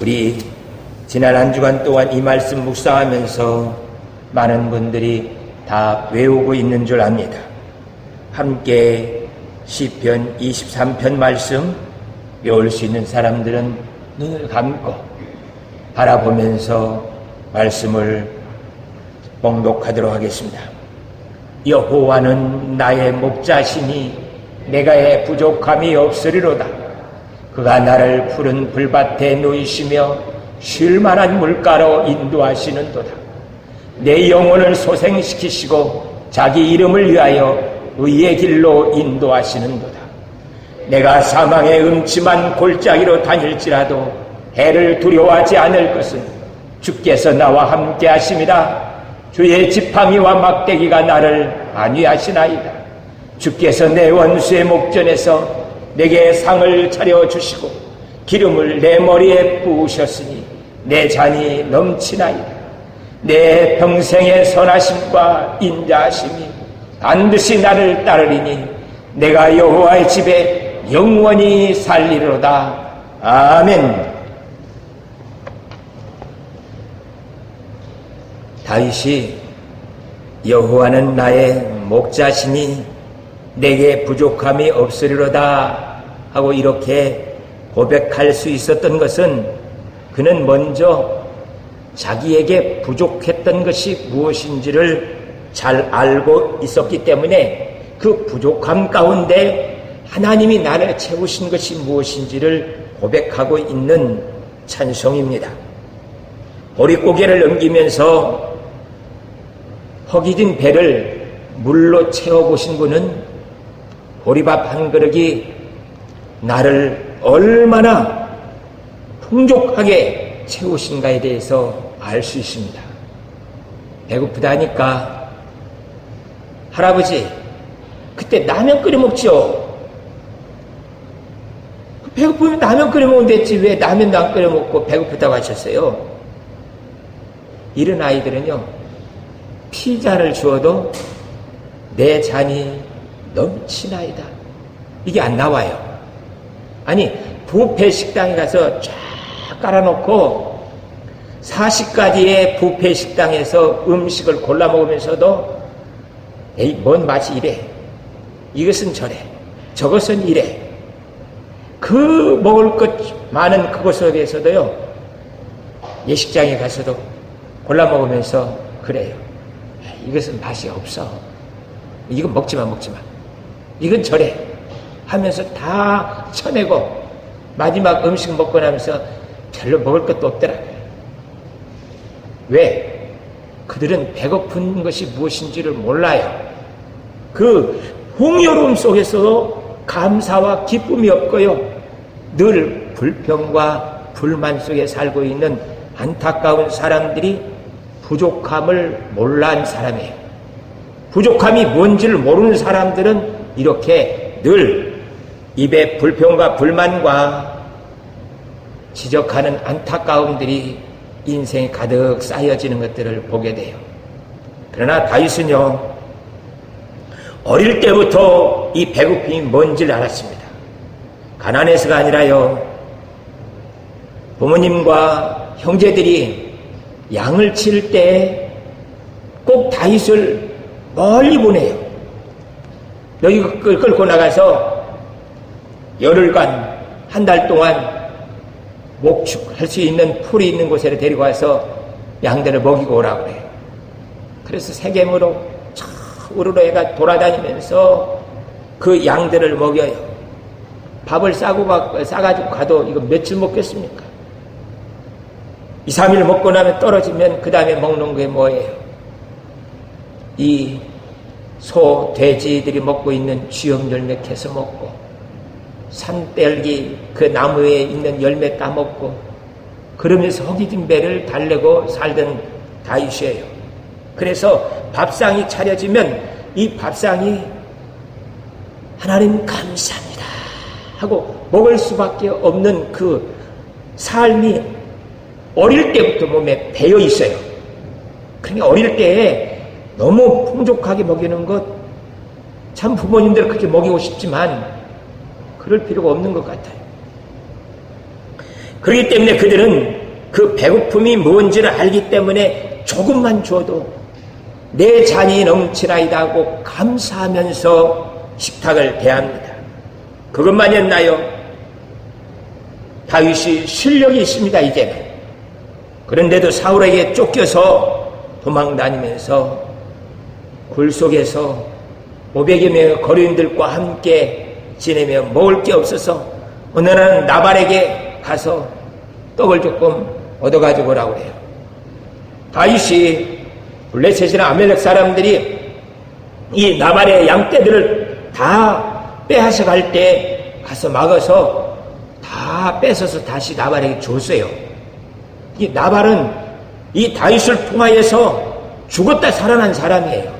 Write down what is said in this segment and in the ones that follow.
우리 지난 한 주간 동안 이 말씀 묵상하면서 많은 분들이 다 외우고 있는 줄 압니다. 함께 시편 23편 말씀 외울 수 있는 사람들은 눈을 감고 바라보면서 말씀을 봉독하도록 하겠습니다. 여호와는 나의 목자시니 내가의 부족함이 없으리로다. 그가 나를 푸른 불밭에 누이시며 쉴 만한 물가로 인도하시는도다. 내 영혼을 소생시키시고 자기 이름을 위하여 의의 길로 인도하시는도다. 내가 사망의 음침한 골짜기로 다닐지라도 해를 두려워하지 않을 것은 주께서 나와 함께 하심이라. 주의 지팡이와 막대기가 나를 안위하시나이다. 주께서 내 원수의 목전에서 내게 상을 차려주시고 기름을 내 머리에 부으셨으니 내 잔이 넘치나이다. 내 평생의 선하심과 인자하심이 반드시 나를 따르리니 내가 여호와의 집에 영원히 살리로다. 아멘. 다윗이 여호와는 나의 목자시니 내게 부족함이 없으리로다 하고 이렇게 고백할 수 있었던 것은 그는 먼저 자기에게 부족했던 것이 무엇인지를 잘 알고 있었기 때문에 그 부족함 가운데 하나님이 나를 채우신 것이 무엇인지를 고백하고 있는 찬송입니다. 보릿고개를 넘기면서 허기진 배를 물로 채워보신 분은 보리밥 한 그릇이 나를 얼마나 풍족하게 채우신가에 대해서 알 수 있습니다. 배고프다니까 할아버지 그때 라면 끓여 먹죠. 배고프면 라면 끓여 먹으면 됐지 왜 라면도 안 끓여 먹고 배고프다고 하셨어요. 이런 아이들은요 피자를 주어도 내 잔이 넘치나이다 이게 안 나와요. 아니 뷔페 식당에 가서 쫙 깔아놓고 40가지의 뷔페 식당에서 음식을 골라 먹으면서도 에이 뭔 맛이 이래 이것은 저래 저것은 이래 그 먹을 것 많은 그것에 대해서도요 예식장에 가서도 골라 먹으면서 그래요. 이것은 맛이 없어. 이건 먹지마. 이건 저래. 하면서 다 쳐내고 마지막 음식 먹고 나면서 별로 먹을 것도 없더라고요. 왜? 그들은 배고픈 것이 무엇인지를 몰라요. 그 풍요로움 속에서도 감사와 기쁨이 없고요. 늘 불평과 불만 속에 살고 있는 안타까운 사람들이 부족함을 몰라한 사람이에요. 부족함이 뭔지를 모르는 사람들은 이렇게 늘 입에 불평과 불만과 지적하는 안타까움들이 인생에 가득 쌓여지는 것들을 보게 돼요. 그러나 다윗은요 어릴 때부터 이 배고픔이 뭔지를 알았습니다. 가난해서가 아니라요 부모님과 형제들이 양을 칠 때 꼭 다윗을 멀리 보내요. 너희 끌고 나가서 열흘간 한 달 동안 목축할 수 있는 풀이 있는 곳에 데리고 와서 양들을 먹이고 오라고 그래요. 그래서 세겜으로 저 우르르해가 돌아다니면서 그 양들을 먹여요. 밥을 싸가지고 가도 이거 며칠 먹겠습니까? 2, 3일 먹고 나면 떨어지면 그 다음에 먹는 게 뭐예요? 이 소, 돼지들이 먹고 있는 쥐염 열매 캐서 먹고 산딸기 그 나무에 있는 열매 따먹고 그러면서 허기진 배를 달래고 살던 다윗이에요. 그래서 밥상이 차려지면 이 밥상이 하나님 감사합니다 하고 먹을 수밖에 없는 그 삶이 어릴 때부터 몸에 배어 있어요. 그러니까 어릴 때에 너무 풍족하게 먹이는 것 참 부모님들 그렇게 먹이고 싶지만 그럴 필요가 없는 것 같아요. 그렇기 때문에 그들은 그 배고픔이 뭔지를 알기 때문에 조금만 줘도 내 잔이 넘치나이다 하고 감사하면서 식탁을 대합니다. 그것만이었나요? 다윗이 실력이 있습니다. 이제는. 그런데도 사울에게 쫓겨서 도망다니면서 굴 속에서 500여 명의 거류인들과 함께 지내며 먹을 게 없어서 어느 날은 나발에게 가서 떡을 조금 얻어가지고 오라고 해요. 다윗이 블레셋이나 아멜렉 사람들이 이 나발의 양떼들을 다 빼앗아 갈 때 가서 막아서 다 뺏어서 다시 나발에게 줬어요. 이 나발은 이 다윗을 통하여서 죽었다 살아난 사람이에요.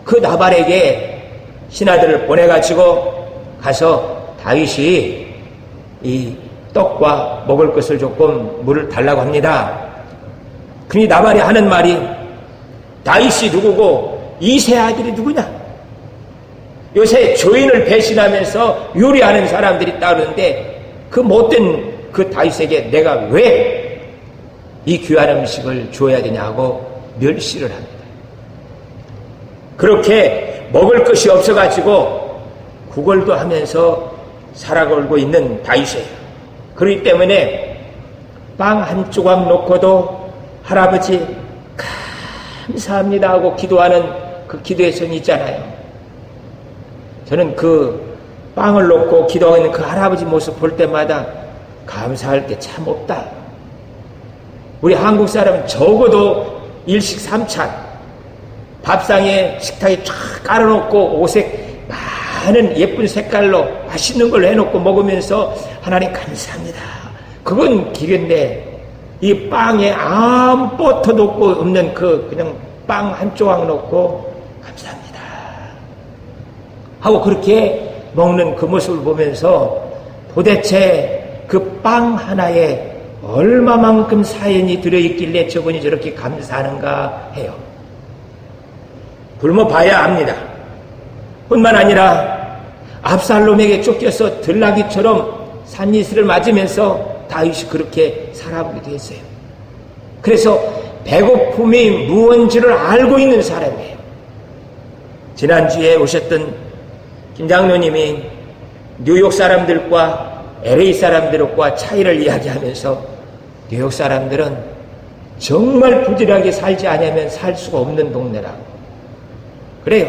그 나발에게 신하들을 보내가지고 가서 다윗이 이 떡과 먹을 것을 조금 물을 달라고 합니다. 그러니 나발이 하는 말이 다윗이 누구고 이 세 아들이 누구냐? 요새 조인을 배신하면서 요리하는 사람들이 따르는데 그 못된 그 다윗에게 내가 왜 이 귀한 음식을 줘야 되냐고 멸시를 합니다. 그렇게 먹을 것이 없어가지고 구걸도 하면서 살아가고 있는 다윗이에요. 그렇기 때문에 빵 한 조각 놓고도 할아버지 감사합니다 하고 기도하는 그 기도의 성이 있잖아요. 저는 그 빵을 놓고 기도하고 있는 그 할아버지 모습 볼 때마다 감사할 게 참 없다. 우리 한국 사람은 적어도 일식 삼찬 밥상에 식탁에 쫙 깔아놓고 오색 많은 예쁜 색깔로 맛있는 걸 해놓고 먹으면서 하나님 감사합니다. 그건 기계인데 이 빵에 아무 버터도 없는 그 그냥 빵 한 조각 넣고 감사합니다 하고 그렇게 먹는 그 모습을 보면서 도대체 그 빵 하나에 얼마만큼 사연이 들어있길래 저분이 저렇게 감사하는가 해요. 굶어봐야 압니다. 뿐만 아니라 압살롬에게 쫓겨서 들나귀처럼 산이슬을 맞으면서 다윗이 그렇게 살아보기도 했어요. 그래서 배고픔이 무언지를 알고 있는 사람이에요. 지난주에 오셨던 김 장로님이 뉴욕 사람들과 LA 사람들과 차이를 이야기하면서 뉴욕 사람들은 정말 부지런하게 살지 않으면 살 수가 없는 동네라고. 그래요.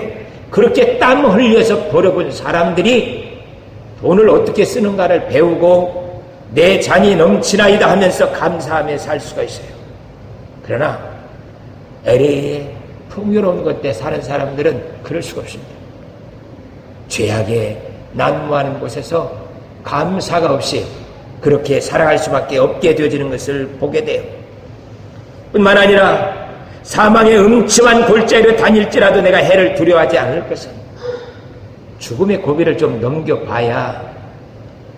그렇게 땀 흘려서 벌어본 사람들이 돈을 어떻게 쓰는가를 배우고 내 잔이 넘치나이다 하면서 감사하며 살 수가 있어요. 그러나 LA에 풍요로운 곳에 사는 사람들은 그럴 수가 없습니다. 죄악에 난무하는 곳에서 감사가 없이 그렇게 살아갈 수밖에 없게 되어지는 것을 보게 돼요. 뿐만 아니라 사망의 음침한 골짜기로 다닐지라도 내가 해를 두려워하지 않을 것은 죽음의 고비를 좀 넘겨봐야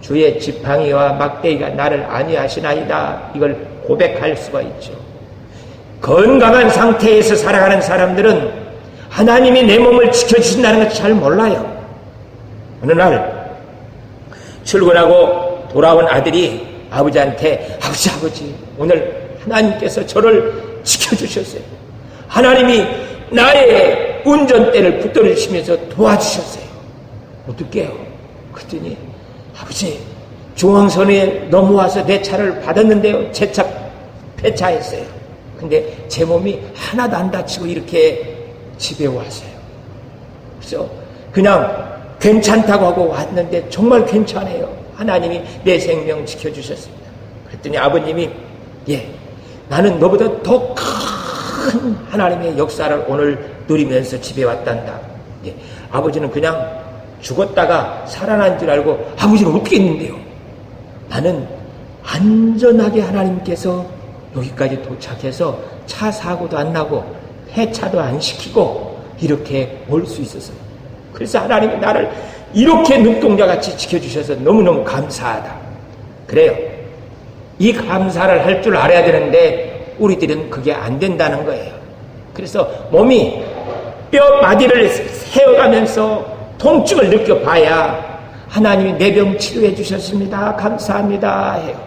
주의 지팡이와 막대기가 나를 안위하시나이다 이걸 고백할 수가 있죠. 건강한 상태에서 살아가는 사람들은 하나님이 내 몸을 지켜주신다는 것을 잘 몰라요. 어느 날 출근하고 돌아온 아들이 아버지한테 아버지 오늘 하나님께서 저를 지켜주셨어요. 하나님이 나의 운전대를 붙들어 주시면서 도와주셨어요. 어떡해요? 그랬더니 아버지 중앙선에 넘어와서 내 차를 받았는데요. 제 차 폐차했어요. 근데 제 몸이 하나도 안 다치고 이렇게 집에 왔어요. 그래서 그냥 괜찮다고 하고 왔는데 정말 괜찮아요. 하나님이 내 생명 지켜주셨습니다. 그랬더니 아버님이 나는 너보다 더 큰 하나님의 역사를 오늘 누리면서 집에 왔단다. 아버지는 그냥 죽었다가 살아난 줄 알고 아버지가 웃겠는데요. 나는 안전하게 하나님께서 여기까지 도착해서 차 사고도 안 나고 폐차도 안 시키고 이렇게 올 수 있었어요. 그래서 하나님이 나를 이렇게 눈동자같이 지켜주셔서 너무너무 감사하다. 그래요. 이 감사를 할 줄 알아야 되는데 우리들은 그게 안 된다는 거예요. 그래서 몸이 뼈마디를 세어가면서 통증을 느껴봐야 하나님이 내 병 치료해 주셨습니다. 감사합니다 해요.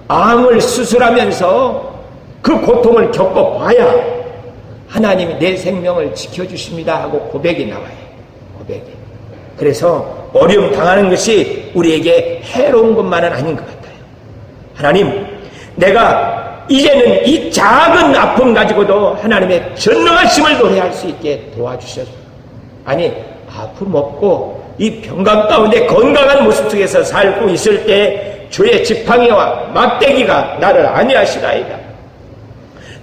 암을 수술하면서 그 고통을 겪어봐야 하나님이 내 생명을 지켜주십니다 하고 고백이 나와요. 고백이. 그래서 어려움 당하는 것이 우리에게 해로운 것만은 아닌 것 같아요. 하나님, 내가 이제는 이 작은 아픔 가지고도 하나님의 전능하심을 노래할 수 있게 도와주셔서, 아니 아픔 없고 이 병감 가운데 건강한 모습 속에서 살고 있을 때 주의 지팡이와 막대기가 나를 안위하시나이다.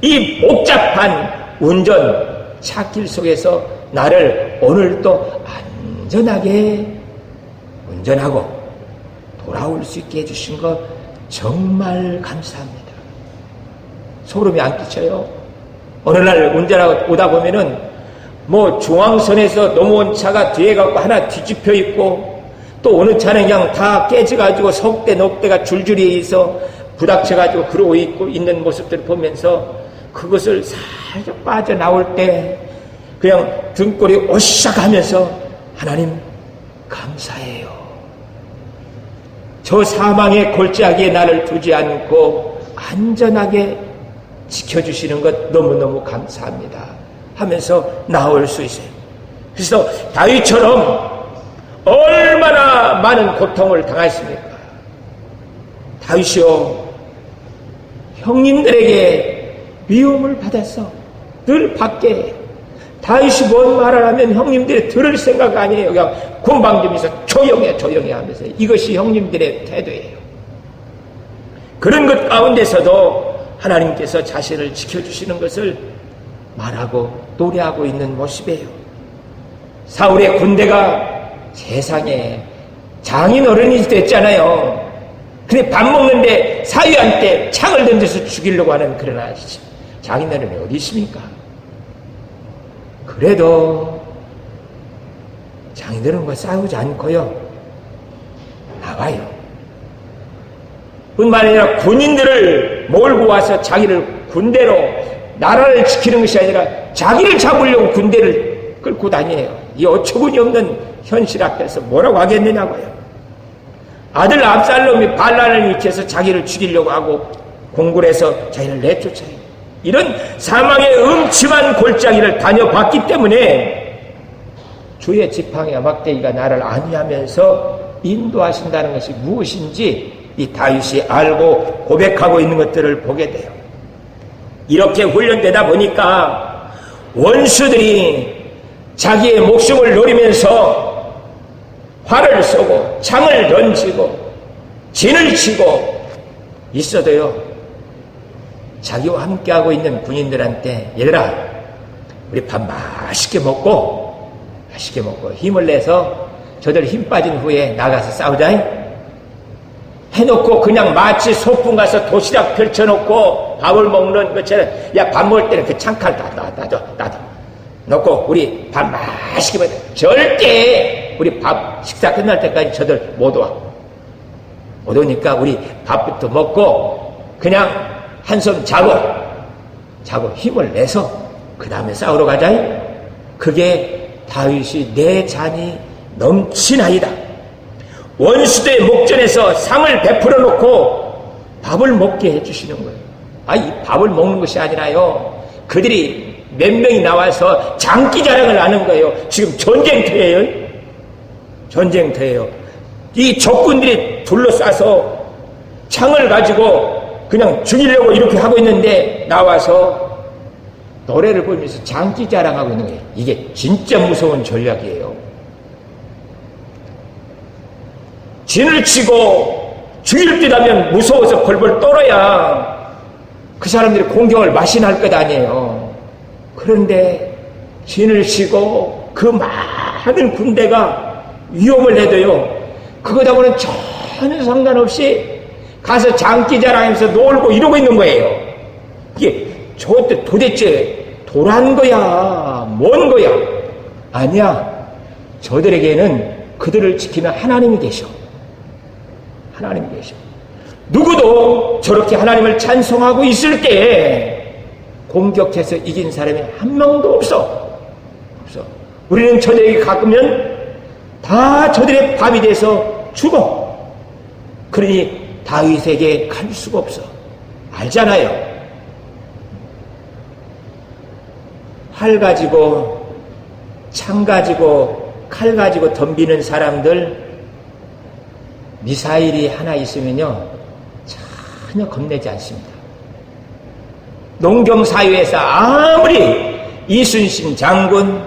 이 복잡한 운전 차길 속에서 나를 오늘도 안전하게 운전하고 돌아올 수 있게 해주신 것 정말 감사합니다. 소름이 안 끼쳐요. 어느 날 운전하고 오다 보면은 중앙선에서 넘어온 차가 뒤에 가고 하나 뒤집혀 있고, 또 어느 차는 그냥 다 깨져가지고 석대 넉대가 줄줄이 있어 부닥쳐가지고 그러고 있는 모습들을 보면서 그것을 살짝 빠져나올 때 그냥 등골이 오싹 하면서 하나님 감사해요. 저 사망의 골짜기에 나를 두지 않고 안전하게 지켜주시는 것 너무너무 감사합니다 하면서 나올 수 있어요. 그래서 다윗처럼 얼마나 많은 고통을 당했습니까? 다윗이요, 형님들에게 미움을 받았어. 늘 밖에. 다윗이 뭔 말을 하면 형님들이 들을 생각 아니에요. 그냥 군방점에서 조용해 하면서. 이것이 형님들의 태도예요. 그런 것 가운데서도 하나님께서 자신을 지켜주시는 것을 말하고 노래하고 있는 모습이에요. 사울의 군대가 세상에 장인어른이 됐잖아요. 근데 밥 먹는데 사위한테 창을 던져서 죽이려고 하는 그런 아저씨. 장인어른이 어디 있습니까? 그래도 장인어른과 싸우지 않고요, 나와요. 뿐만 아니라 군인들을 몰고 와서 자기를 군대로, 나라를 지키는 것이 아니라 자기를 잡으려고 군대를 끌고 다녀요. 이 어처구니 없는 현실 앞에서 뭐라고 하겠느냐고요. 아들 압살롬이 반란을 일으켜서 자기를 죽이려고 하고 공굴 해서 자기를 내쫓아요. 이런 사망의 음침한 골짜기를 다녀봤기 때문에 주의 지팡이와 막대기가 나를 안위하면서 인도하신다는 것이 무엇인지 이 다윗이 알고 고백하고 있는 것들을 보게 돼요. 이렇게 훈련되다 보니까 원수들이 자기의 목숨을 노리면서 활을 쏘고 창을 던지고 진을 치고 있어도요, 자기와 함께하고 있는 군인들한테 얘들아, 우리 밥 맛있게 먹고 힘을 내서 저들 힘 빠진 후에 나가서 싸우자 해놓고 그냥 마치 소풍 가서 도시락 펼쳐놓고 밥을 먹는 것처럼, 야, 밥 먹을 때는 그 창칼 놔둬 놓고 우리 밥 맛있게 먹자. 절대 우리 밥 식사 끝날 때까지 저들 못 오니까 우리 밥부터 먹고 그냥 한숨 자고 힘을 내서 그 다음에 싸우러 가자. 그게 다윗이 내 잔이 넘치나이다. 원수들의 목전에서 상을 베풀어 놓고 밥을 먹게 해주시는 거예요. 이 밥을 먹는 것이 아니라요, 그들이 몇 명이 나와서 장기 자랑을 하는 거예요. 지금 전쟁터예요. 이 적군들이 둘러싸서 창을 가지고 그냥 죽이려고 이렇게 하고 있는데 나와서 노래를 부르면서 장기 자랑하고 있는 거예요. 이게 진짜 무서운 전략이에요. 진을 치고 죽일 듯 하면 무서워서 벌벌 떨어야 그 사람들이 공경을 마신할 것 아니에요. 그런데 진을 치고 그 많은 군대가 위험을 해도요, 그거하고는 전혀 상관없이 가서 장기 자랑하면서 놀고 이러고 있는 거예요. 이게 저것도 도대체 도란 거야, 뭔 거야? 아니야. 저들에게는 그들을 지키는 하나님이 계셔. 누구도 저렇게 하나님을 찬송하고 있을 때 공격해서 이긴 사람이 한 명도 없어. 우리는 저들에게 가끔은 다 저들의 밥이 돼서 죽어. 그러니 다윗에게 갈 수가 없어. 알잖아요. 활 가지고 창 가지고 칼 가지고 덤비는 사람들 미사일이 하나 있으면요 전혀 겁내지 않습니다. 농경사회에서 아무리 이순신 장군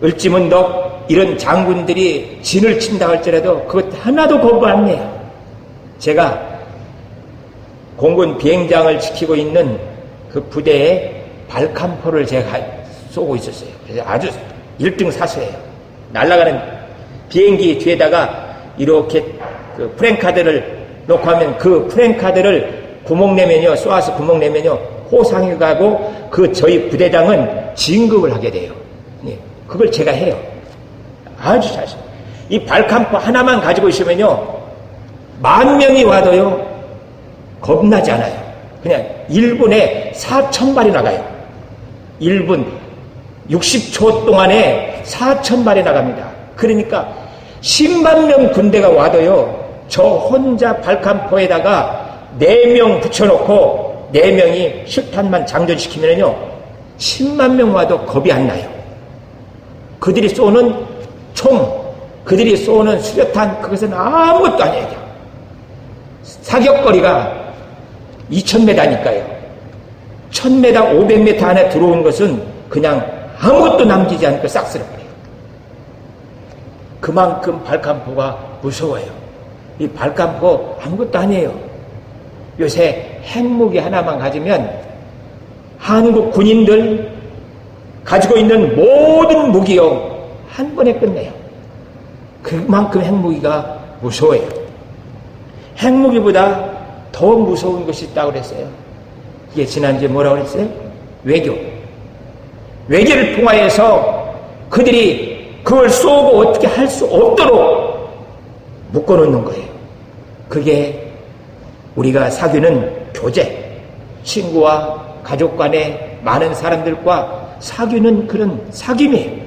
을지문덕 이런 장군들이 진을 친다 할지라도 그것 하나도 거부 안 해요. 제가 공군 비행장을 지키고 있는 그 부대에 발칸포를 제가 쏘고 있었어요. 그래서 아주 1등 사수예요. 날아가는 비행기 뒤에다가 이렇게 그 프랭카드를 놓고 하면 그 프랭카드를 구멍 내면요, 쏘아서 구멍 내면요, 호상이 가고 그 저희 부대장은 진급을 하게 돼요. 예, 그걸 제가 해요. 아주 잘했어요. 이 발칸포 하나만 가지고 있으면요, 10,000명이 와도요, 겁나지 않아요. 그냥 1분에 4,000발이 나가요. 1분 60초 동안에 4,000발이 나갑니다. 그러니까 10만 명 군대가 와도요, 저 혼자 발칸포에다가 4명 붙여놓고 4명이 실탄만 장전시키면요 10만 명 와도 겁이 안 나요. 그들이 쏘는 총, 그들이 쏘는 수류탄, 그것은 아무것도 아니에요. 사격거리가 2,000m니까요. 1,000m, 500m 안에 들어온 것은 그냥 아무것도 남기지 않고 싹 쓸어버려요. 그만큼 발칸포가 무서워요. 이 발칸포 아무것도 아니에요. 요새 핵무기 하나만 가지면 한국 군인들 가지고 있는 모든 무기요 한 번에 끝내요. 그만큼 핵무기가 무서워요. 핵무기보다 더 무서운 것이 있다고 그랬어요. 이게 지난주에 뭐라고 그랬어요? 외교. 외교를 통하여서 그들이 그걸 쏘고 어떻게 할 수 없도록 묶어놓는 거예요. 그게 우리가 사귀는 교제, 친구와 가족 간에 많은 사람들과 사귀는 그런 사귐이에요.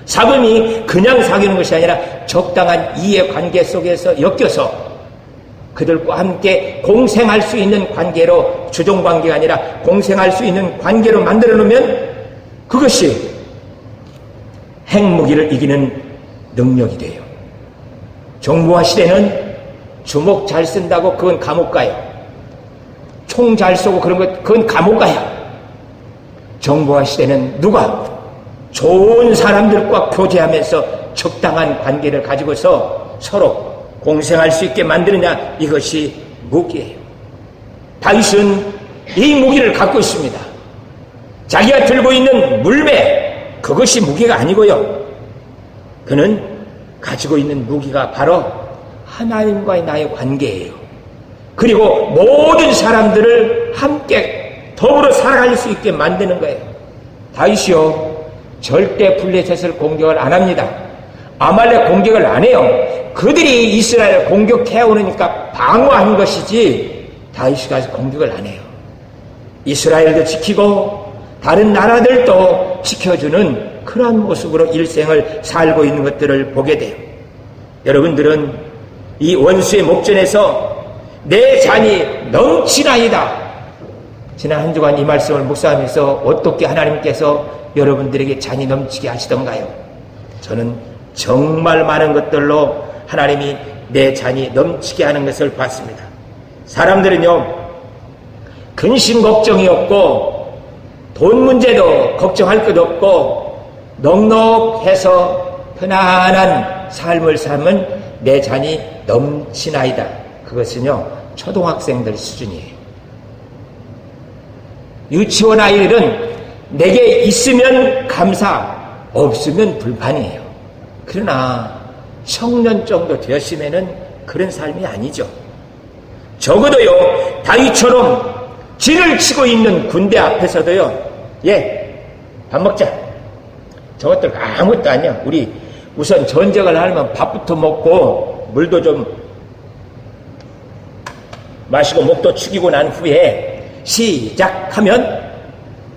사귐이 그냥 사귀는 것이 아니라 적당한 이해관계 속에서 엮여서 그들과 함께 공생할 수 있는 관계로, 주종관계가 아니라 공생할 수 있는 관계로 만들어 놓으면 그것이 핵무기를 이기는 능력이 돼요. 정보화 시대는 주먹 잘 쓴다고 그건 감옥 가요. 총 잘 쏘고 그런 것, 그건 감옥 가요. 정보화 시대는 누가 좋은 사람들과 교제하면서 적당한 관계를 가지고서 서로 공생할 수 있게 만드느냐, 이것이 무기예요. 다윗은 이 무기를 갖고 있습니다. 자기가 들고 있는 물매, 그것이 무기가 아니고요. 그는 가지고 있는 무기가 바로 하나님과의 나의 관계예요. 그리고 모든 사람들을 함께 더불어 살아갈 수 있게 만드는 거예요. 다윗이요, 절대 블레셋을 공격을 안 합니다. 아말렉 공격을 안 해요. 그들이 이스라엘을 공격해오니까 방어한 것이지 다윗이 가서 공격을 안 해요. 이스라엘도 지키고 다른 나라들도 지켜주는 그러한 모습으로 일생을 살고 있는 것들을 보게 돼요. 여러분들은 이 원수의 목전에서 내 잔이 넘치나이다. 지난 한 주간 이 말씀을 묵상하면서 어떻게 하나님께서 여러분들에게 잔이 넘치게 하시던가요? 저는 정말 많은 것들로 하나님이 내 잔이 넘치게 하는 것을 봤습니다. 사람들은요, 근심 걱정이 없고 돈 문제도 걱정할 것 없고 넉넉해서 편안한 삶을 삶은 내 잔이 넘치나이다. 그것은요, 초등학생들 수준이에요. 유치원 아이들은 내게 있으면 감사, 없으면 불판이에요. 그러나 청년 정도 되었으면은 그런 삶이 아니죠. 적어도요, 다윗처럼 진을 치고 있는 군대 앞에서도요, 밥 먹자. 저것들 아무것도 아니야. 우리 우선 전쟁을 하려면 밥부터 먹고 물도 좀 마시고 목도 축이고 난 후에 시작하면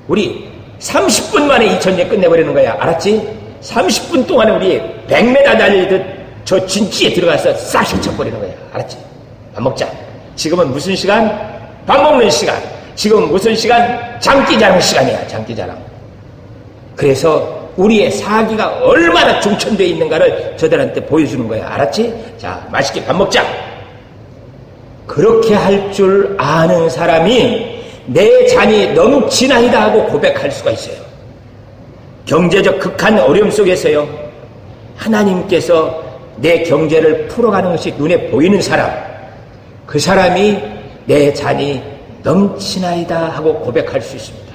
우리 30분 만에 이 전쟁 끝내버리는 거야. 알았지? 30분 동안에 우리 100m 달리듯 저 진지에 들어가서 싹 쳐버리는 거야. 알았지? 밥 먹자. 지금은 무슨 시간? 밥 먹는 시간. 지금은 무슨 시간? 장기자랑 시간이야. 장기자랑. 그래서 우리의 사기가 얼마나 중천되어 있는가를 저들한테 보여주는 거야. 알았지? 자, 맛있게 밥 먹자. 그렇게 할 줄 아는 사람이 내 잔이 너무 지나이다 하고 고백할 수가 있어요. 경제적 극한 어려움 속에서요, 하나님께서 내 경제를 풀어가는 것이 눈에 보이는 사람, 그 사람이 내 잔이 넘치나이다 하고 고백할 수 있습니다.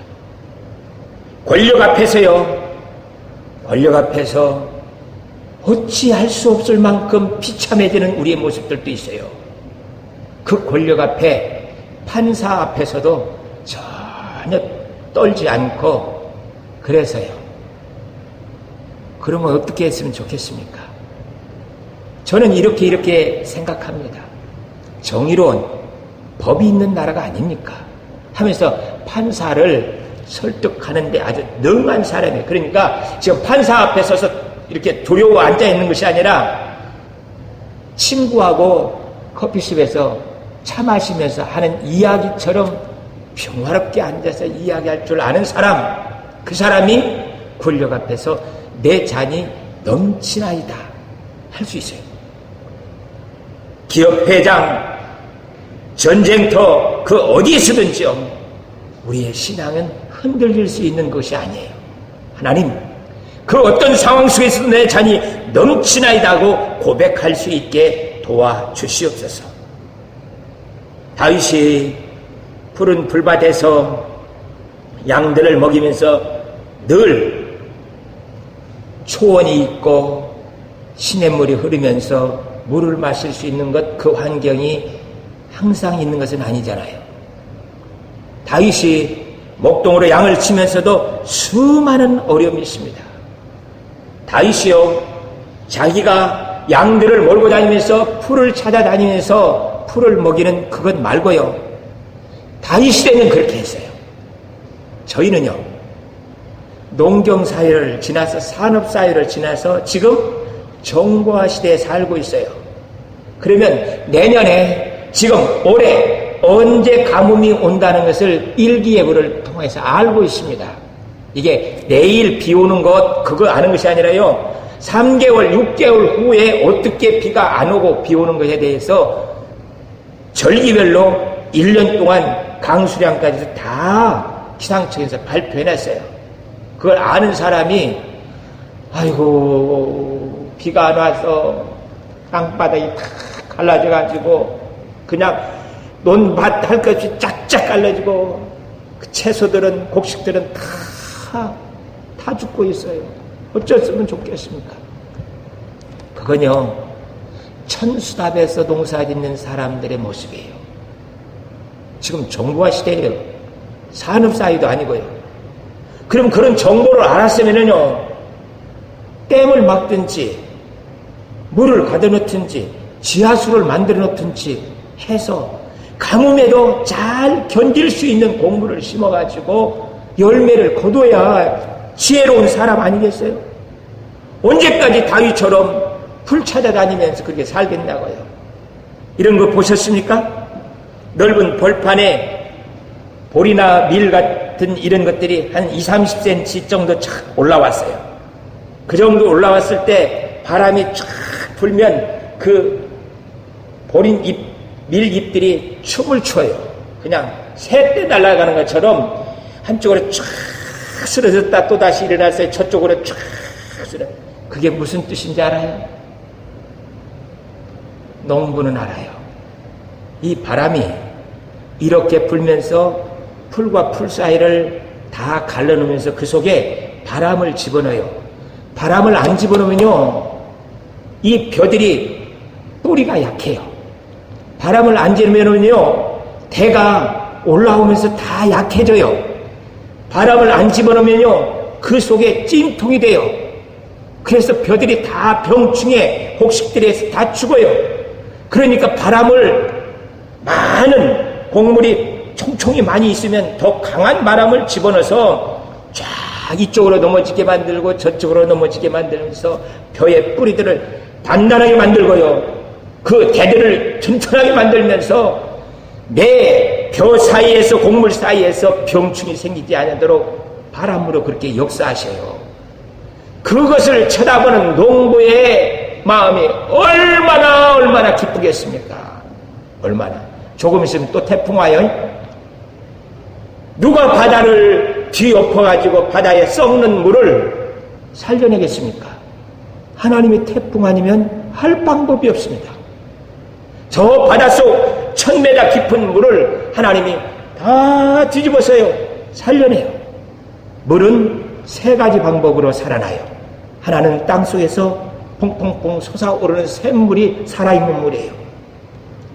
권력 앞에서요, 권력 앞에서 어찌할 수 없을 만큼 비참해지는 우리의 모습들도 있어요. 그 권력 앞에, 판사 앞에서도 전혀 떨지 않고, 그래서요, 그러면 어떻게 했으면 좋겠습니까? 저는 이렇게 생각합니다. 정의로운 법이 있는 나라가 아닙니까? 하면서 판사를 설득하는데 아주 능한 사람이에요. 그러니까 지금 판사 앞에 서서 이렇게 두려워 앉아 있는 것이 아니라 친구하고 커피숍에서 차 마시면서 하는 이야기처럼 평화롭게 앉아서 이야기할 줄 아는 사람, 그 사람이 권력 앞에서 내 잔이 넘치나이다 할 수 있어요. 기업 회장, 전쟁터, 그 어디에서든지요, 우리의 신앙은 흔들릴 수 있는 것이 아니에요. 하나님, 그 어떤 상황 속에서도 내 잔이 넘치나이다 하고 고백할 수 있게 도와주시옵소서. 다윗이 푸른 풀밭에서 양들을 먹이면서 늘 초원이 있고 시냇물이 흐르면서 물을 마실 수 있는 것, 그 환경이 항상 있는 것은 아니잖아요. 다윗이 목동으로 양을 치면서도 수많은 어려움이 있습니다. 다윗이요, 자기가 양들을 몰고 다니면서 풀을 찾아다니면서 풀을 먹이는 그것 말고요, 다윗 시대는 그렇게 했어요. 저희는요, 농경사회를 지나서 산업사회를 지나서 지금 정보화 시대에 살고 있어요. 그러면 내년에, 지금 올해 언제 가뭄이 온다는 것을 일기예보를 통해서 알고 있습니다. 이게 내일 비 오는 것, 그거 아는 것이 아니라요, 3개월, 6개월 후에 어떻게 비가 안 오고 비 오는 것에 대해서 절기별로 1년 동안 강수량까지 다 기상청에서 발표해놨어요. 그걸 아는 사람이, 아이고, 비가 안 와서 땅바닥이 다 갈라져가지고 그냥 논밭 할 것 없이 쫙쫙 갈라지고 그 채소들은, 곡식들은 다 죽고 있어요. 어쩌면 좋겠습니까? 그건요, 천수답에서 농사짓는 사람들의 모습이에요. 지금 정보화 시대예요. 산업사회도 아니고요. 그럼 그런 정보를 알았으면요, 댐을 막든지 물을 가둬놓든지 지하수를 만들어 놓든지 해서 가뭄에도 잘 견딜 수 있는 곡물을 심어가지고 열매를 거둬야 지혜로운 사람 아니겠어요? 언제까지 다윗처럼 풀 찾아다니면서 그렇게 살겠냐고요. 이런 거 보셨습니까? 넓은 벌판에 보리나 밀 같은 이런 것들이 한 20-30cm 정도 쫙 올라왔어요. 그 정도 올라왔을 때 바람이 쫙 불면 그 보린 밀잎들이 춤을 춰요. 그냥 새떼 날아가는 것처럼 한쪽으로 쫙 쓰러졌다 또 다시 일어나서 저쪽으로 쫙 쓰러. 그게 무슨 뜻인지 알아요? 농부는 알아요. 이 바람이 이렇게 불면서 풀과 풀 사이를 다 갈라놓으면서 그 속에 바람을 집어넣어요. 바람을 안 집어넣으면요, 이 벼들이 뿌리가 약해요. 바람을 안 집어넣으면요, 대가 올라오면서 다 약해져요. 바람을 안 집어넣으면요, 그 속에 찜통이 돼요. 그래서 벼들이 다 병충해, 곡식들에서 다 죽어요. 그러니까 바람을, 많은 곡물이 총총이 많이 있으면 더 강한 바람을 집어넣어서 쫙 이쪽으로 넘어지게 만들고 저쪽으로 넘어지게 만들면서 벼의 뿌리들을 단단하게 만들고요. 그 대들을 튼튼하게 만들면서 내 벼 사이에서 곡물 사이에서 병충이 생기지 않도록 바람으로 그렇게 역사하셔요. 그것을 쳐다보는 농부의 마음이 얼마나 기쁘겠습니까? 얼마나. 조금 있으면 또 태풍 와요. 누가 바다를 뒤엎어가지고 바다에 썩는 물을 살려내겠습니까? 하나님의 태풍 아니면 할 방법이 없습니다. 저 바닷속 1000m 깊은 물을 하나님이 다 뒤집어서요 살려내요. 물은 세 가지 방법으로 살아나요. 하나는 땅속에서 퐁퐁퐁 솟아오르는 샘물이 살아있는 물이에요.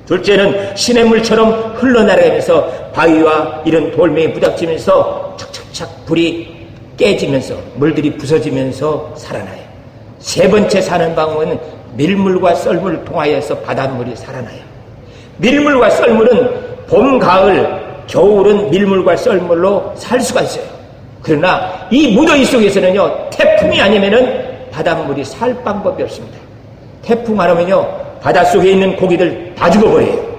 둘째는 시냇물처럼 흘러나가면서 바위와 이런 돌멩이 부닥치면서 착착착 불이 깨지면서 물들이 부서지면서 살아나요. 세 번째 사는 방법은 밀물과 썰물을 통하여서 바닷물이 살아나요. 밀물과 썰물은 봄, 가을, 겨울은 밀물과 썰물로 살 수가 있어요. 그러나 이 무더위 속에서는요 태풍이 아니면은 바닷물이 살 방법이 없습니다. 태풍 안 오면요 바닷속에 있는 고기들 다 죽어버려요.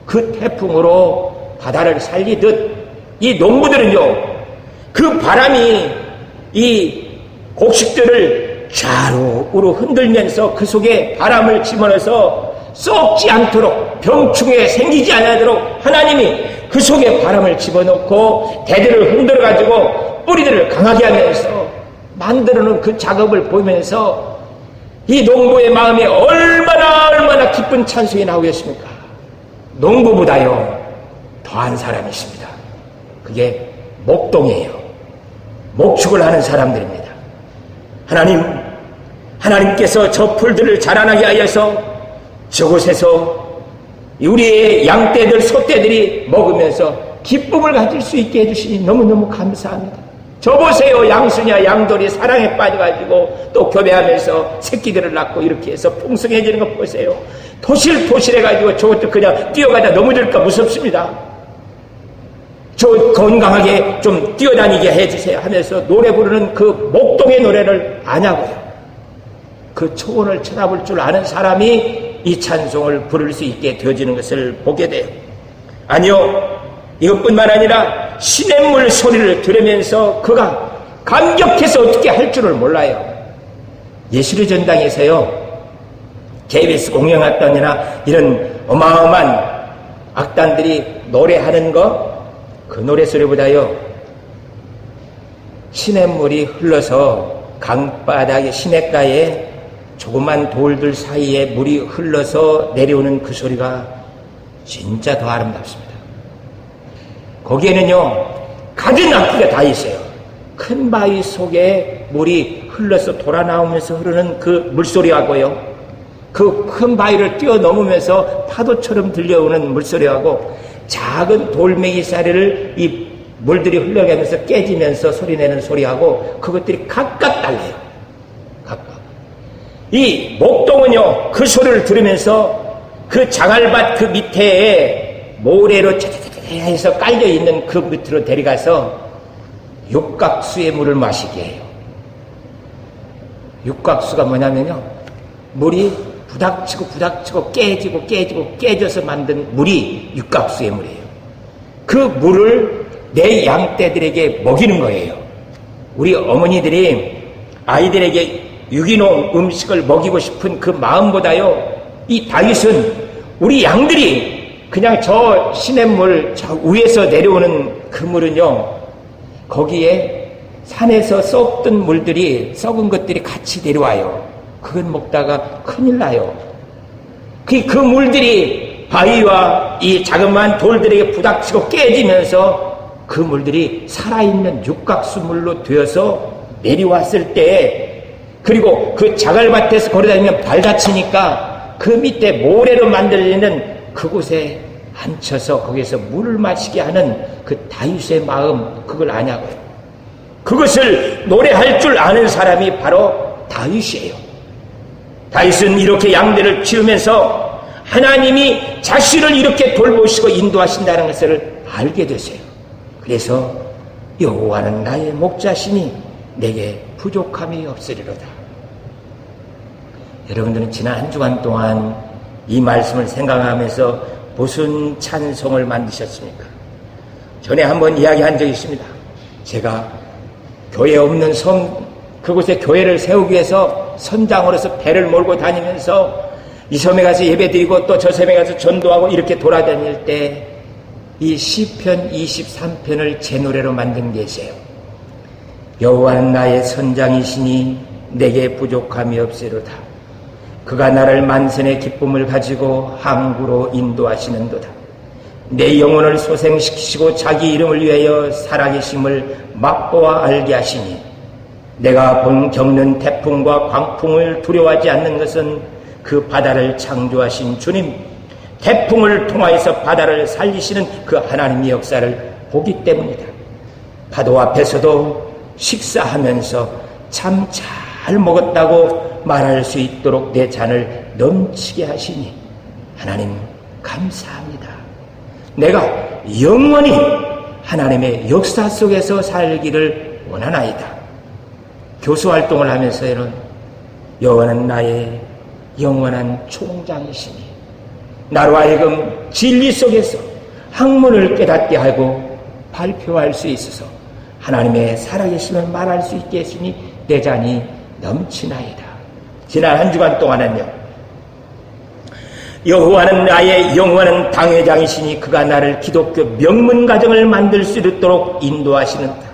그 태풍으로 바다를 살리듯 이 농부들은요 그 바람이 이 곡식들을 좌로 우로 흔들면서 그 속에 바람을 집어넣어서 썩지 않도록 병충해 생기지 않도록 하나님이 그 속에 바람을 집어넣고 대들을 흔들어가지고 뿌리들을 강하게 하면서 만들어놓은 그 작업을 보면서 이 농부의 마음에 얼마나 기쁜 찬송이 나오겠습니까? 농부보다요 더한 사람이 있습니다. 그게 목동이에요. 목축을 하는 사람들입니다. 하나님께서 저 풀들을 자라나게 하여서 저곳에서 우리의 양떼들, 소떼들이 먹으면서 기쁨을 가질 수 있게 해주시니 너무너무 감사합니다. 저 보세요. 양수냐 양돌이 사랑에 빠져가지고 또 교배하면서 새끼들을 낳고 이렇게 해서 풍성해지는 거 보세요. 토실토실해가지고 저것도 그냥 뛰어가다 넘어질까 무섭습니다. 저 건강하게 좀 뛰어다니게 해주세요 하면서 노래 부르는 그 목동의 노래를 아냐고요. 그 초원을 쳐다볼 줄 아는 사람이 이 찬송을 부를 수 있게 되어지는 것을 보게 돼요. 아니요, 이것뿐만 아니라 시냇물 소리를 들으면서 그가 감격해서 어떻게 할 줄을 몰라요. 예술의 전당에서요 KBS 공영악단이나 이런 어마어마한 악단들이 노래하는 그 노래 소리보다요 시냇물이 흘러서 강바닥에 시냇가에 조그만 돌들 사이에 물이 흘러서 내려오는 그 소리가 진짜 더 아름답습니다. 거기에는요 갖은 악기가 다 있어요. 큰 바위 속에 물이 흘러서 돌아 나오면서 흐르는 그 물소리하고요 그 큰 바위를 뛰어넘으면서 파도처럼 들려오는 물소리하고 작은 돌멩이 사리를 이 물들이 흘러가면서 깨지면서 소리내는 소리하고 그것들이 각각 달라요. 각각. 이 목동은요 그 소리를 들으면서 그 장알밭 그 밑에 모래로 차차차차 해서 깔려있는 그 밑으로 데려가서 육각수의 물을 마시게 해요. 육각수가 뭐냐면요 물이 부닥치고 깨져서 만든 물이 육각수의 물이에요. 그 물을 내 양떼들에게 먹이는 거예요. 우리 어머니들이 아이들에게 유기농 음식을 먹이고 싶은 그 마음보다요 이 다윗은 우리 양들이 그냥 저 시냇물 저 위에서 내려오는 그 물은요 거기에 산에서 썩던 물들이 썩은 것들이 같이 내려와요. 그건 먹다가 큰일 나요. 그 물들이 바위와 이 자그마한 돌들에게 부닥치고 깨지면서 그 물들이 살아있는 육각수물로 되어서 내려왔을 때 그리고 그 자갈밭에서 걸어다니면 발 다치니까 그 밑에 모래로 만들어지는 그곳에 앉혀서 거기에서 물을 마시게 하는 그 다윗의 마음 그걸 아냐고요. 그것을 노래할 줄 아는 사람이 바로 다윗이에요. 다윗은 이렇게 양들을 키우면서 하나님이 자신을 이렇게 돌보시고 인도하신다는 것을 알게 되세요. 그래서 여호와는 나의 목자시니 내게 부족함이 없으리로다. 여러분들은 지난 한 주간 동안 이 말씀을 생각하면서 무슨 찬송을 만드셨습니까? 전에 한번 이야기한 적이 있습니다. 제가 교회 없는 섬, 그곳에 교회를 세우기 위해서 선장으로서 배를 몰고 다니면서 이 섬에 가서 예배드리고 또 저 섬에 가서 전도하고 이렇게 돌아다닐 때 이 시편 23편을 제 노래로 만든 게 있어요. 여호와는 나의 선장이시니 내게 부족함이 없으리로다. 그가 나를 만선의 기쁨을 가지고 항구로 인도하시는도다. 내 영혼을 소생시키시고 자기 이름을 위하여 살아계심을 맛보아 알게 하시니 내가 겪는 태풍과 광풍을 두려워하지 않는 것은 그 바다를 창조하신 주님, 태풍을 통하여서 바다를 살리시는 그 하나님의 역사를 보기 때문이다. 파도 앞에서도 식사하면서 참 잘 먹었다고 말할 수 있도록 내 잔을 넘치게 하시니 하나님 감사합니다. 내가 영원히 하나님의 역사 속에서 살기를 원하나이다. 교수활동을 하면서는 여호와는 나의 영원한 총장이시니 나로 하여금 진리 속에서 학문을 깨닫게 하고 발표할 수 있어서 하나님의 살아계심을 말할 수 있게 했으니 내 잔이 넘치나이다. 지난 한 주간 동안은요, 여호와는 나의 영원한 당회장이시니 그가 나를 기독교 명문 가정을 만들 수 있도록 인도하시는다.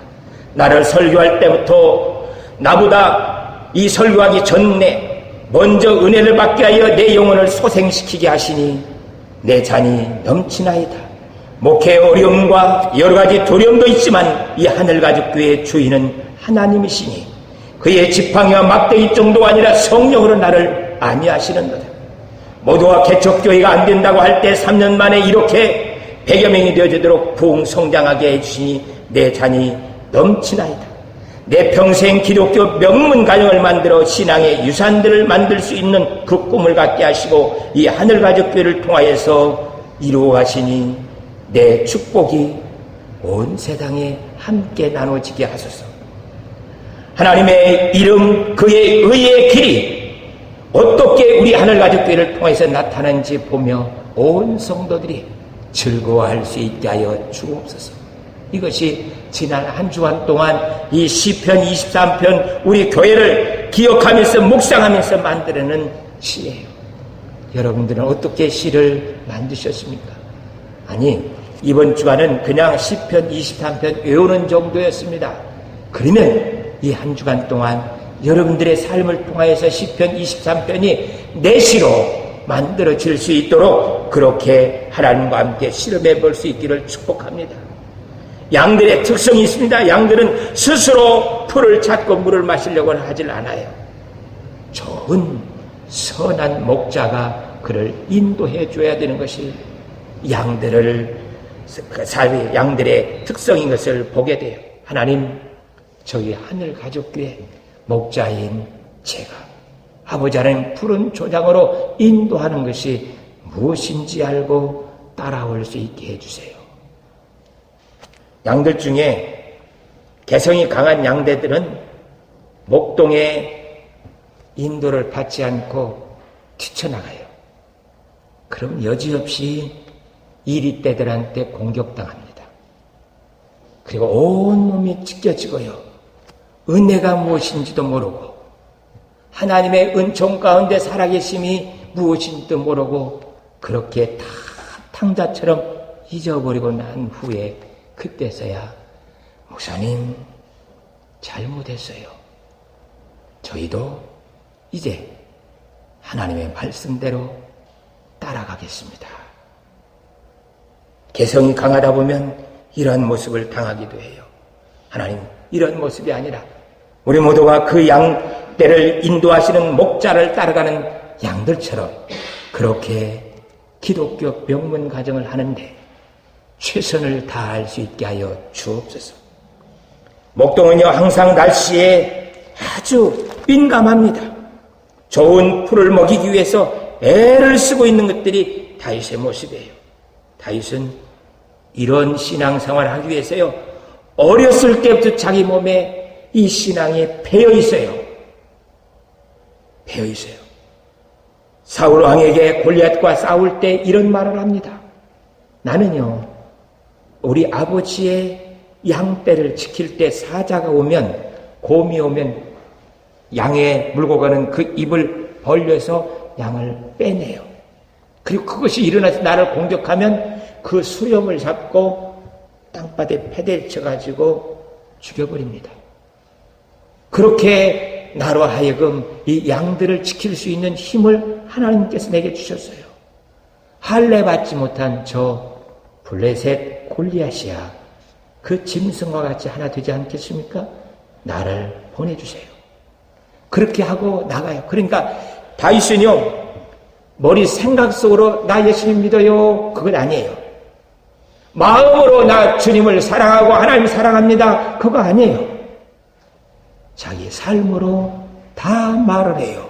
나를 설교할 때부터 나보다 이 설교하기 전에 먼저 은혜를 받게 하여 내 영혼을 소생시키게 하시니 내 잔이 넘치나이다. 목회의 어려움과 여러 가지 두려움도 있지만 이 하늘가족교회의 주인은 하나님이시니 그의 지팡이와 막대기 정도가 아니라 성령으로 나를 안위하시는도다. 모두가 개척교회가 안 된다고 할 때 3년 만에 이렇게 100여 명이 되어지도록 부흥 성장하게 해주시니 내 잔이 넘치나이다. 내 평생 기독교 명문 가정을 만들어 신앙의 유산들을 만들 수 있는 그 꿈을 갖게 하시고 이 하늘가족교회를 통하여서 이루어 가시니 내 축복이 온 세상에 함께 나눠지게 하소서. 하나님의 이름, 그의 의의 길이 어떻게 우리 하늘가족교회를 통해서 나타나는지 보며 온 성도들이 즐거워할 수 있게 하여 주옵소서. 이것이 지난 한 주간 동안 이 시편 23편 우리 교회를 기억하면서 묵상하면서 만들어낸 시예요. 여러분들은 어떻게 시를 만드셨습니까? 아니, 이번 주간은 그냥 시편 23편 외우는 정도였습니다. 그러면 이 한 주간 동안 여러분들의 삶을 통하여서 시편 23편이 내 시로 만들어질 수 있도록 그렇게 하나님과 함께 실험해 볼 수 있기를 축복합니다. 양들의 특성이 있습니다. 양들은 스스로 풀을 찾고 물을 마시려고는 하질 않아요. 좋은 선한 목자가 그를 인도해 줘야 되는 것이 양들의 특성인 것을 보게 돼요. 하나님, 저희 하늘가족교회 목자인 제가 아버지 하나님 푸른 조장으로 인도하는 것이 무엇인지 알고 따라올 수 있게 해주세요. 양들 중에 개성이 강한 양대들은 목동의 인도를 받지 않고 뛰쳐나가요. 그럼 여지없이 이리떼들한테 공격당합니다. 그리고 온몸이 찢겨지고요. 은혜가 무엇인지도 모르고 하나님의 은총 가운데 살아계심이 무엇인지도 모르고 그렇게 다 탕자처럼 잊어버리고 난 후에 그때서야 목사님 잘못했어요. 저희도 이제 하나님의 말씀대로 따라가겠습니다. 개성이 강하다 보면 이런 모습을 당하기도 해요. 하나님, 이런 모습이 아니라 우리 모두가 그 양떼를 인도하시는 목자를 따라가는 양들처럼 그렇게 기독교 명문 가정을 하는데 최선을 다할 수 있게 하여 주옵소서. 목동은요, 항상 날씨에 아주 민감합니다. 좋은 풀을 먹이기 위해서 애를 쓰고 있는 것들이 다윗의 모습이에요. 다윗은 이런 신앙생활을 하기 위해서요, 어렸을 때부터 자기 몸에 이 신앙이 배어 있어요. 배어 있어요. 사울 왕에게 골리앗과 싸울 때 이런 말을 합니다. 나는요, 우리 아버지의 양떼를 지킬 때 사자가 오면, 곰이 오면 양에 물고 가는 그 입을 벌려서 양을 빼내요. 그리고 그것이 일어나서 나를 공격하면 그 수염을 잡고 땅바닥에 패대쳐가지고 죽여버립니다. 그렇게 나로 하여금 이 양들을 지킬 수 있는 힘을 하나님께서 내게 주셨어요. 할례 받지 못한 저 블레셋 골리앗이야 그 짐승과 같이 하나 되지 않겠습니까? 나를 보내주세요. 그렇게 하고 나가요. 그러니까 다윗은요, 머리 생각 속으로 나 예수님 믿어요, 그건 아니에요. 마음으로 나 주님을 사랑하고 하나님 사랑합니다, 그거 아니에요. 자기 삶으로 다 말을 해요.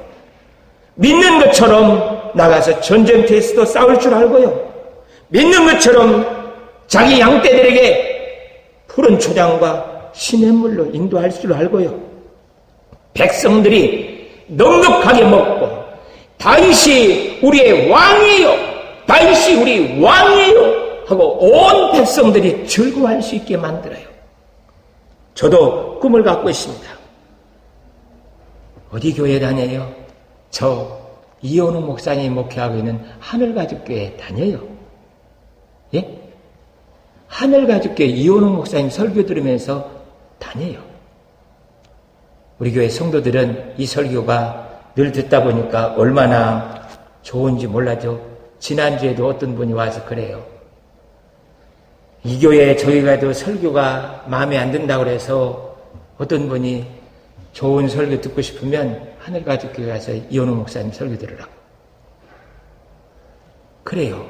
믿는 것처럼 나가서 전쟁터에서도 싸울 줄 알고요. 믿는 것처럼 자기 양떼들에게 푸른 초장과 시냇물로 인도할 줄 알고요. 백성들이 넉넉하게 먹고 다윗이 우리의 왕이에요, 다윗이 우리 왕이에요 하고 온 백성들이 즐거워할 수 있게 만들어요. 저도 꿈을 갖고 있습니다. 어디 교회 다녀요? 저 이현우 목사님이 목회하고 있는 하늘가족교회 다녀요. 예? 하늘가족교회 이현우 목사님 설교 들으면서 다녀요. 우리 교회 성도들은 이 설교가 늘 듣다 보니까 얼마나 좋은지 몰라도 지난주에도 어떤 분이 와서 그래요. 이 교회에 저희 가도 설교가 마음에 안 든다고 그래서 어떤 분이 좋은 설교 듣고 싶으면 하늘가족교회 가서 이현우 목사님 설교 들으라고. 그래요.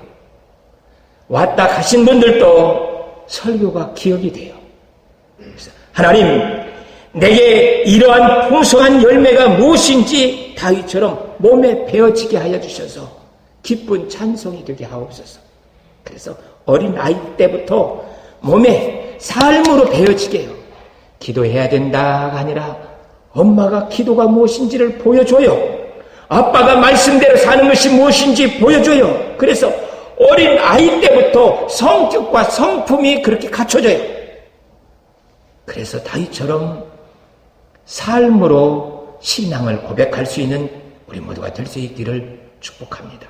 왔다 가신 분들도 설교가 기억이 돼요. 하나님, 내게 이러한 풍성한 열매가 무엇인지 다윗처럼 몸에 배어지게 하여 주셔서 기쁜 찬송이 되게 하옵소서. 그래서 어린 아이 때부터 몸에 삶으로 배어지게 해요. 기도해야 된다가 아니라 엄마가 기도가 무엇인지를 보여줘요. 아빠가 말씀대로 사는 것이 무엇인지 보여줘요. 그래서 어린 아이 때부터 성격과 성품이 그렇게 갖춰져요. 그래서 다윗처럼 삶으로 신앙을 고백할 수 있는 우리 모두가 될 수 있기를 축복합니다.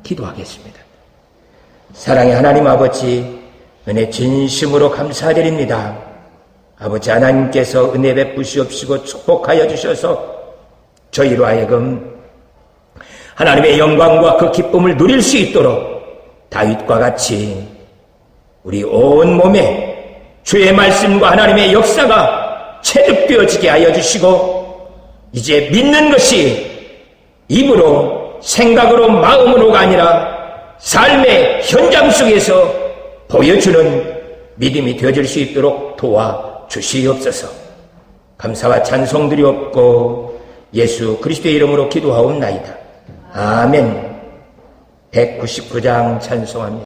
기도하겠습니다. 사랑의 하나님 아버지, 은혜 진심으로 감사드립니다. 아버지 하나님께서 은혜 베푸시옵시고 축복하여 주셔서 저희로 하여금 하나님의 영광과 그 기쁨을 누릴 수 있도록 다윗과 같이 우리 온 몸에 주의 말씀과 하나님의 역사가 체득되어지게 하여 주시고 이제 믿는 것이 입으로 생각으로 마음으로가 아니라 삶의 현장 속에서 보여주는 믿음이 되어질 수 있도록 도와주시옵소서. 감사와 찬송 드리옵고 예수 그리스도의 이름으로 기도하옵나이다. 아멘. 199장 찬송합니다.